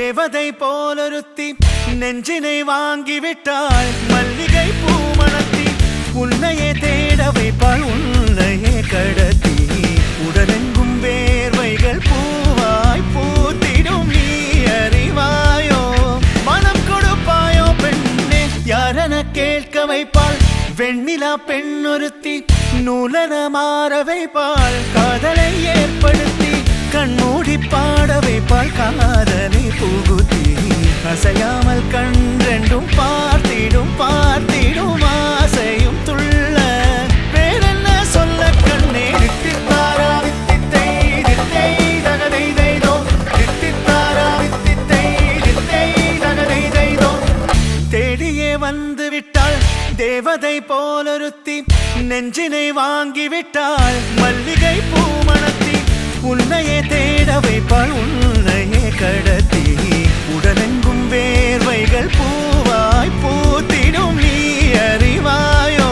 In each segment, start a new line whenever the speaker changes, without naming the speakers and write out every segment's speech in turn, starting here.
தேவதை போலொருத்தி நெஞ்சினை வாங்கிவிட்டாள். மல்லிகை பூமணத்தி உன்னையே தேட வைப்பாள். உன்னையே கடத்தி உடலெங்கும் வேர்வைகள் பூவாய் பூத்திடும். நீ அறிவாயோ மனம் கொடுப்பாயோ பெண்ணே யாரென கேட்க வைப்பாள். வெண்ணிலா பெண்ணொருத்தி நூலன மாற வைப்பாள். காதலை ஏற்படுத்தி கண்மூடி பாட வைப்பாள். காதலை புகுத்தி அசையாமல் கண்டெண்டும் பார்த்திடும் பார்த்திடும் ஆசையும் துள்ள. வேறென்ன சொல்ல கண்ணே தித்தித்தாரா தித்தித்தை தித்தை தகதை தைதோ தித்தித்தாரா தித்தித்தை தித்தை தகதை தைதோ. தேடியே வந்து விட்டாள் தேவதை போலொருத்தி நெஞ்சினை வாங்கிவிட்டாள். மல்லிகை பூமணத்தி உன்னையே தேட வைப்பாள். உன்னையே கடத்தி உடலெங்கும் வேர்வைகள் பூவாய் பூத்திடும். நீ அறிவாயோ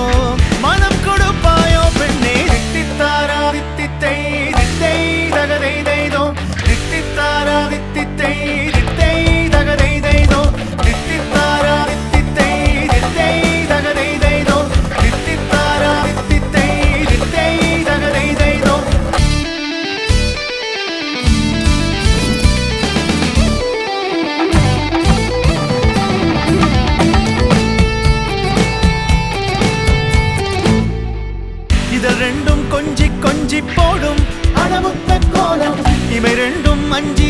மனம் கொடுப்பாயோ பெண்ணே தித்தித்தாரா தித்தித்தை தித்தை தகதை தைதோ தித்தித்தாரா தித்தித்தை தித்தை தகதை தைதோ தித்தித்தாரா தித்தித்தை தித்தை தகதை தைதோ தித்தித்தாரா தித்தித்தை தித்தை தகதை தைதோ. இதழ் ரெண்டும் கொஞ்சி கொஞ்சி போடும் அடமுத்த கோலம். இவை ரெண்டும் அஞ்சி